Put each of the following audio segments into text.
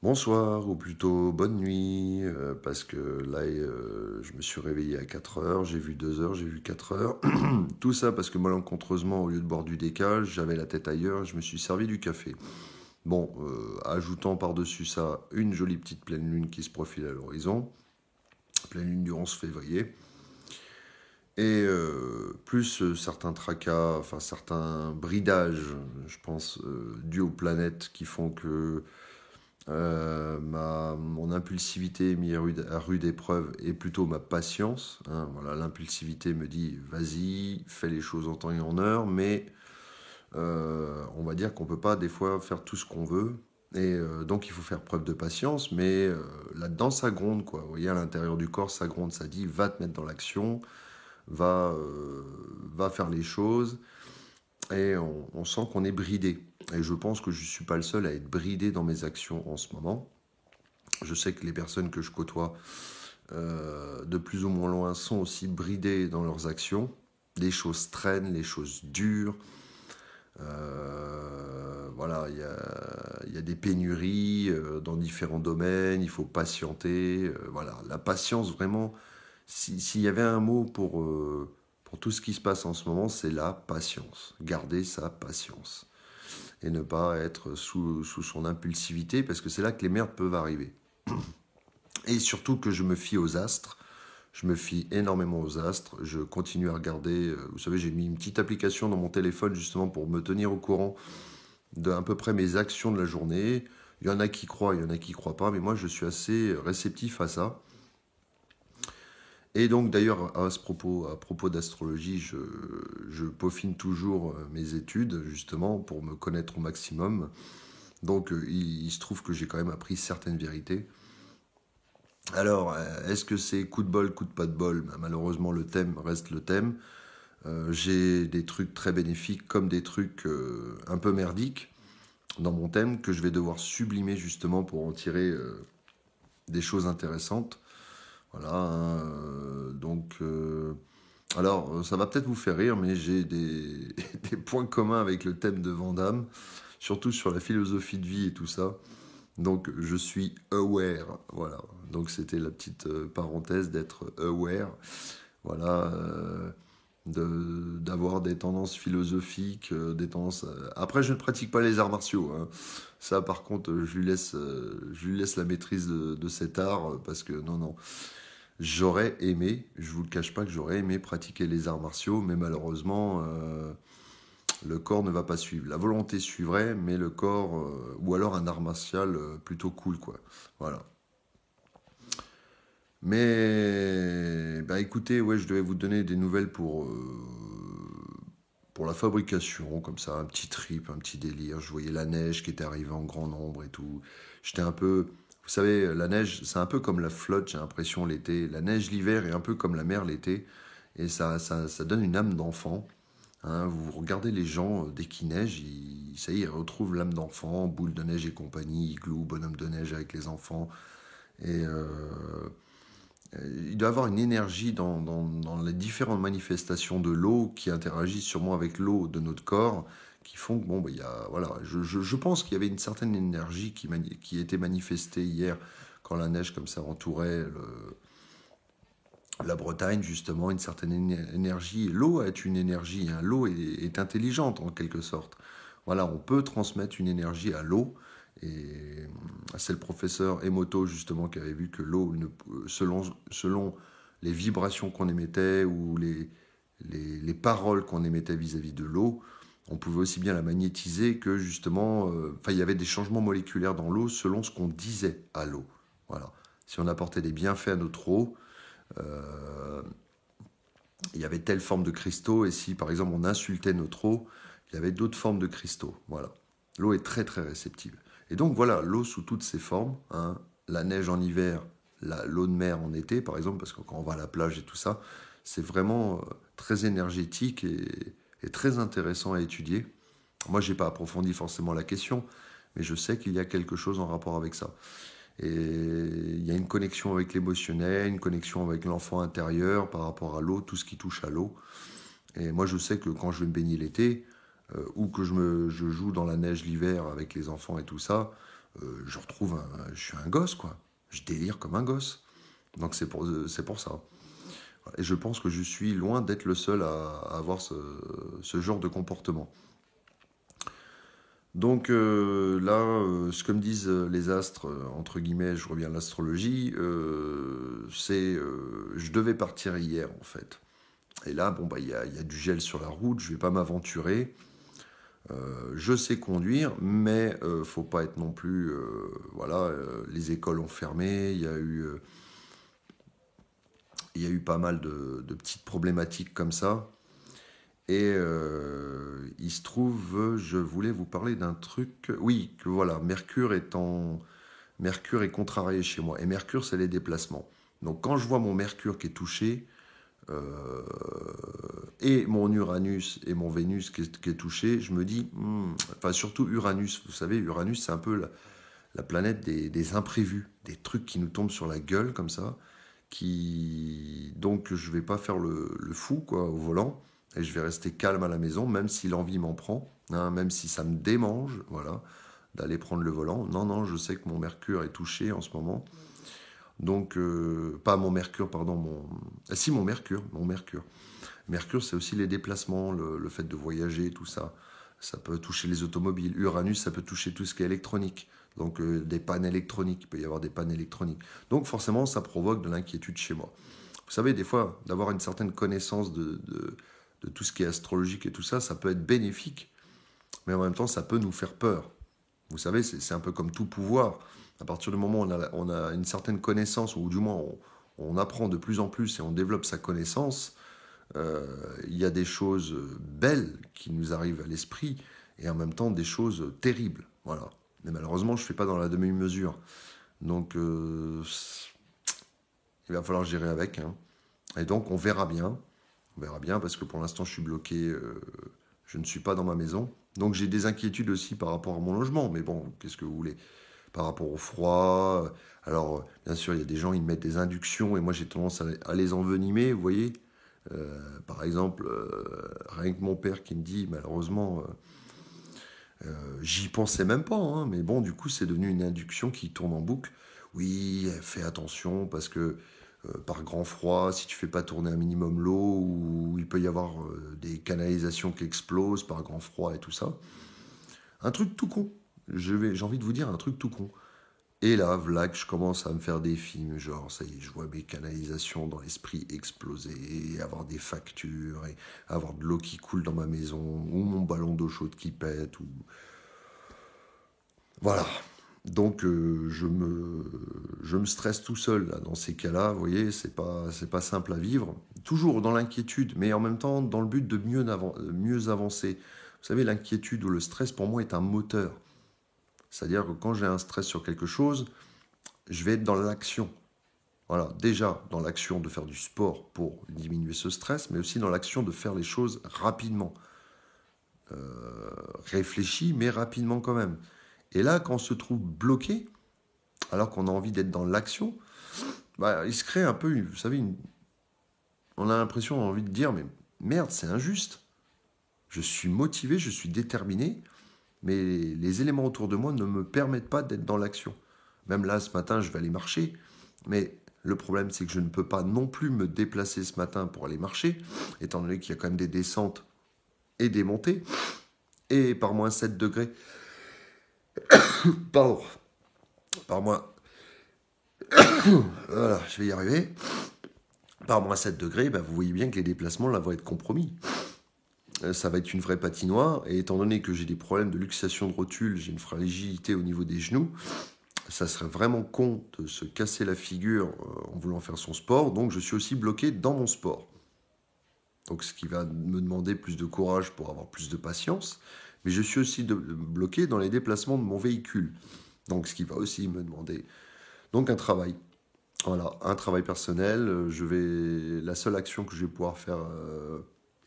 Bonsoir, ou plutôt bonne nuit, parce que là, je me suis réveillé à 4 heures, j'ai vu 2 heures, j'ai vu 4 heures. Tout ça parce que malencontreusement, au lieu de boire du décal, j'avais la tête ailleurs, je me suis servi du café. Bon, ajoutant par-dessus ça une jolie petite pleine lune qui se profile à l'horizon, pleine lune du 11 février, et plus certains tracas, enfin certains bridages, je pense, dus aux planètes qui font que mon impulsivité est mise à rude épreuve et plutôt ma patience, hein. Voilà, l'impulsivité me dit vas-y, fais les choses en temps et en heure, mais on va dire qu'on peut pas des fois faire tout ce qu'on veut. Et donc il faut faire preuve de patience, mais là-dedans ça gronde quoi. Vous voyez, à l'intérieur du corps ça gronde, ça dit va te mettre dans l'action, va faire les choses, et on sent qu'on est bridé. Et je pense que je ne suis pas le seul à être bridé dans mes actions en ce moment. Je sais que les personnes que je côtoie de plus ou moins loin sont aussi bridées dans leurs actions. Les choses traînent, les choses durent. Voilà, il y a des pénuries dans différents domaines, il faut patienter. Voilà, la patience, vraiment, s'il y avait un mot pour tout ce qui se passe en ce moment, c'est la patience. Garder sa patience. Et ne pas être sous son impulsivité, parce que c'est là que les merdes peuvent arriver. Et surtout que je me fie aux astres. Je me fie énormément aux astres. Je continue à regarder. Vous savez, j'ai mis une petite application dans mon téléphone justement pour me tenir au courant de à peu près mes actions de la journée. Il y en a qui croient, il y en a qui croient pas, mais moi je suis assez réceptif à ça. Et donc d'ailleurs à propos d'astrologie, je peaufine toujours mes études justement pour me connaître au maximum. Donc il se trouve que j'ai quand même appris certaines vérités. Alors, est-ce que c'est coup de bol, coup de pas de bol? Ben, malheureusement, le thème reste le thème. J'ai des trucs très bénéfiques comme des trucs un peu merdiques dans mon thème que je vais devoir sublimer justement pour en tirer des choses intéressantes. Voilà, hein, alors, ça va peut-être vous faire rire, mais j'ai des points communs avec le thème de Vandame, surtout sur la philosophie de vie et tout ça. Donc, je suis aware. Voilà. Donc, c'était la petite parenthèse d'être aware. Voilà. D'avoir des tendances philosophiques, des tendances. Après, je ne pratique pas les arts martiaux, hein. Ça, par contre, je lui laisse la maîtrise de cet art parce que non, non. J'aurais aimé, je vous le cache pas que j'aurais aimé pratiquer les arts martiaux, mais malheureusement, le corps ne va pas suivre. La volonté suivrait, mais le corps, ou alors un art martial plutôt cool, quoi. Voilà. Mais, bah écoutez, ouais, je devais vous donner des nouvelles pour la fabrication, comme ça, un petit trip, un petit délire. Je voyais la neige qui était arrivée en grand nombre et tout. J'étais un peu, vous savez, la neige, c'est un peu comme la flotte, j'ai l'impression, l'été. La neige l'hiver est un peu comme la mer l'été. Et ça donne une âme d'enfant, hein. Vous regardez les gens, dès qu'il neige, ça y est, ils retrouvent l'âme d'enfant, boule de neige et compagnie, igloo, bonhomme de neige avec les enfants. Et il doit y avoir une énergie dans les différentes manifestations de l'eau qui interagissent sûrement avec l'eau de notre corps, qui font que, bon, bah, il y a, voilà, je pense qu'il y avait une certaine énergie qui était manifestée hier quand la neige comme ça entourait la Bretagne, justement, une certaine énergie. L'eau est une énergie, hein. L'eau est intelligente en quelque sorte. Voilà, on peut transmettre une énergie à l'eau. Et c'est le professeur Emoto justement qui avait vu que l'eau, selon les vibrations qu'on émettait ou les paroles qu'on émettait vis-à-vis de l'eau, on pouvait aussi bien la magnétiser que justement, enfin il y avait des changements moléculaires dans l'eau selon ce qu'on disait à l'eau. Voilà. Si on apportait des bienfaits à notre eau, euh, il y avait telle forme de cristaux, et si par exemple on insultait notre eau, il y avait d'autres formes de cristaux. Voilà. L'eau est très très réceptive. Et donc voilà, l'eau sous toutes ses formes, hein. La neige en hiver, l'eau de mer en été par exemple, parce que quand on va à la plage et tout ça, c'est vraiment très énergétique et très intéressant à étudier. Moi, j'ai pas approfondi forcément la question, mais je sais qu'il y a quelque chose en rapport avec ça. Et il y a une connexion avec l'émotionnel, une connexion avec l'enfant intérieur par rapport à l'eau, tout ce qui touche à l'eau. Et moi, je sais que quand je vais me baigner l'été, ou que je joue dans la neige l'hiver avec les enfants et tout ça, je suis un gosse, quoi. Je délire comme un gosse. Donc c'est pour ça. Et je pense que je suis loin d'être le seul à avoir ce genre de comportement. Donc là, ce que me disent les astres, entre guillemets, je reviens à l'astrologie, je devais partir hier en fait. Et là, bon, bah, il y a du gel sur la route, je vais pas m'aventurer. Je sais conduire, mais faut pas être non plus. Voilà, les écoles ont fermé, il y a eu pas mal de petites problématiques comme ça. Et il se trouve, je voulais vous parler d'un truc. Oui, que voilà, Mercure est contrarié chez moi. Et Mercure, c'est les déplacements. Donc quand je vois mon Mercure qui est touché, euh, et mon Uranus et mon Vénus qui est touché, je me dis, enfin surtout Uranus, vous savez, Uranus c'est un peu la planète des imprévus, des trucs qui nous tombent sur la gueule comme ça, donc je vais pas faire le fou quoi au volant, et je vais rester calme à la maison, même si l'envie m'en prend, hein, même si ça me démange, voilà, d'aller prendre le volant. Non, non, je sais que mon Mercure est touché en ce moment. Donc, pas mon Mercure, pardon, si, mon Mercure, mon Mercure. Mercure, c'est aussi les déplacements, le fait de voyager, tout ça. Ça peut toucher les automobiles. Uranus, ça peut toucher tout ce qui est électronique. Donc, des pannes électroniques, il peut y avoir des pannes électroniques. Donc, forcément, ça provoque de l'inquiétude chez moi. Vous savez, des fois, d'avoir une certaine connaissance de tout ce qui est astrologique et tout ça, ça peut être bénéfique, mais en même temps, ça peut nous faire peur. Vous savez, c'est un peu comme tout pouvoir. À partir du moment où on a une certaine connaissance, ou du moins on apprend de plus en plus et on développe sa connaissance, il y a des choses belles qui nous arrivent à l'esprit et en même temps des choses terribles. Voilà. Mais malheureusement, je ne fais pas dans la demi-mesure. Donc, il va falloir gérer avec, hein. Et donc, on verra bien. On verra bien parce que pour l'instant, je suis bloqué. Je ne suis pas dans ma maison. Donc, j'ai des inquiétudes aussi par rapport à mon logement. Mais bon, qu'est-ce que vous voulez? Par rapport au froid. Alors, bien sûr, il y a des gens, ils mettent des inductions et moi, j'ai tendance à les envenimer, vous voyez. Par exemple, rien que mon père qui me dit, malheureusement, j'y pensais même pas, hein, mais bon, du coup, c'est devenu une induction qui tourne en boucle. Oui, fais attention parce que par grand froid, si tu fais pas tourner un minimum l'eau, ou il peut y avoir des canalisations qui explosent par grand froid et tout ça. Un truc tout con. J'ai envie de vous dire un truc tout con. Et là, voilà que je commence à me faire des films, genre, ça y est, je vois mes canalisations dans l'esprit exploser, avoir des factures, et avoir de l'eau qui coule dans ma maison, ou mon ballon d'eau chaude qui pète, ou... Voilà. Donc, je me stresse tout seul, là, dans ces cas-là, vous voyez, c'est pas simple à vivre. Toujours dans l'inquiétude, mais en même temps, dans le but de mieux avancer. Vous savez, l'inquiétude ou le stress, pour moi, est un moteur. C'est-à-dire que quand j'ai un stress sur quelque chose, je vais être dans l'action. Voilà, déjà dans l'action de faire du sport pour diminuer ce stress, mais aussi dans l'action de faire les choses rapidement. Réfléchi, mais rapidement quand même. Et là, quand on se trouve bloqué, alors qu'on a envie d'être dans l'action, bah, il se crée un peu, vous savez, on a l'impression, on a envie de dire, mais merde, c'est injuste. Je suis motivé, je suis déterminé, mais les éléments autour de moi ne me permettent pas d'être dans l'action. Même là, ce matin, je vais aller marcher, mais le problème, c'est que je ne peux pas non plus me déplacer ce matin pour aller marcher, étant donné qu'il y a quand même des descentes et des montées, et par moins 7 degrés, pardon, par moins, voilà, je vais y arriver, par moins 7 degrés, bah, vous voyez bien que les déplacements là vont être compromis. Ça va être une vraie patinoire, et étant donné que j'ai des problèmes de luxation de rotule, j'ai une fragilité au niveau des genoux, ça serait vraiment con de se casser la figure en voulant faire son sport, donc je suis aussi bloqué dans mon sport. Donc ce qui va me demander plus de courage pour avoir plus de patience, mais je suis aussi bloqué dans les déplacements de mon véhicule, donc ce qui va aussi me demander donc un travail. Voilà, un travail personnel. La seule action que je vais pouvoir faire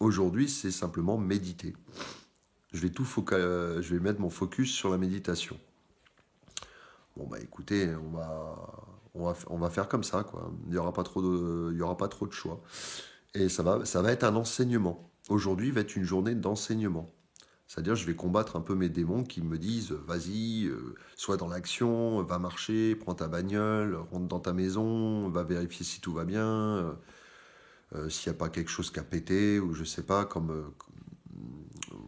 aujourd'hui, c'est simplement méditer. Je vais mettre mon focus sur la méditation. Bon bah écoutez, on va faire comme ça quoi. Il y aura pas trop de choix. Et ça va être un enseignement. Aujourd'hui va être une journée d'enseignement. C'est-à-dire, je vais combattre un peu mes démons qui me disent, vas-y, sois dans l'action, va marcher, prends ta bagnole, rentre dans ta maison, va vérifier si tout va bien, s'il n'y a pas quelque chose qui a pété, ou je sais pas,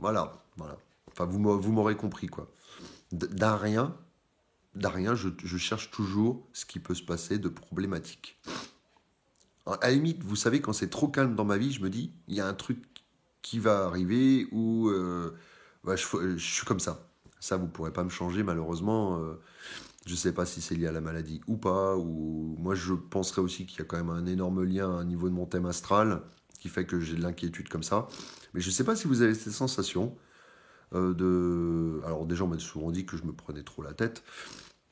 voilà, voilà. Enfin, vous m'aurez compris, quoi. D'un rien, je cherche toujours ce qui peut se passer de problématique. À la limite, vous savez, quand c'est trop calme dans ma vie, je me dis, il y a un truc qui va arriver ou ouais, je suis comme ça. Ça, vous pourrez pas me changer, malheureusement. Je sais pas si c'est lié à la maladie ou pas. Ou moi, je penserais aussi qu'il y a quand même un énorme lien à un niveau de mon thème astral qui fait que j'ai de l'inquiétude comme ça. Mais je sais pas si vous avez cette sensation de. Alors déjà, on m'a souvent dit que je me prenais trop la tête.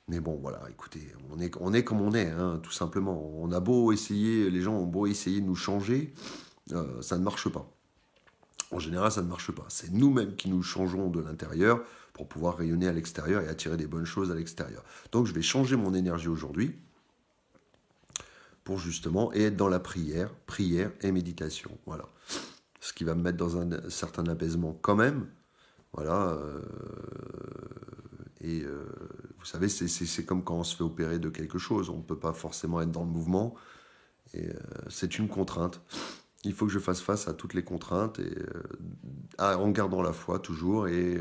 Mais bon, voilà, écoutez, on est comme on est, hein, tout simplement. On a beau essayer, les gens ont beau essayer de nous changer, ça ne marche pas. En général, ça ne marche pas. C'est nous-mêmes qui nous changeons de l'intérieur pour pouvoir rayonner à l'extérieur et attirer des bonnes choses à l'extérieur. Donc, je vais changer mon énergie aujourd'hui pour justement et être dans la prière et méditation. Voilà. Ce qui va me mettre dans un certain apaisement quand même. Voilà. Vous savez, c'est comme quand on se fait opérer de quelque chose. On ne peut pas forcément être dans le mouvement. Et c'est une contrainte. Il faut que je fasse face à toutes les contraintes et en gardant la foi toujours et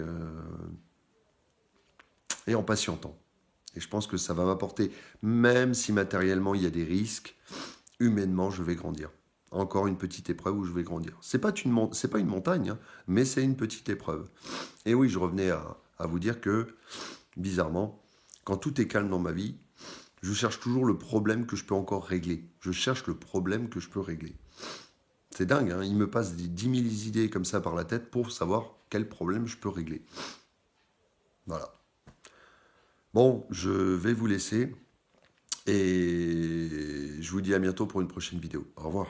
en patientant. Et je pense que ça va m'apporter, même si matériellement il y a des risques, humainement je vais grandir. Encore une petite épreuve où je vais grandir. C'est pas une montagne, hein, mais c'est une petite épreuve. Et oui, je revenais à vous dire que, bizarrement, quand tout est calme dans ma vie, je cherche toujours le problème que je peux encore régler. Je cherche le problème que je peux régler. C'est dingue, hein, il me passe des 10 000 idées comme ça par la tête pour savoir quel problème je peux régler. Voilà. Bon, je vais vous laisser et je vous dis à bientôt pour une prochaine vidéo. Au revoir.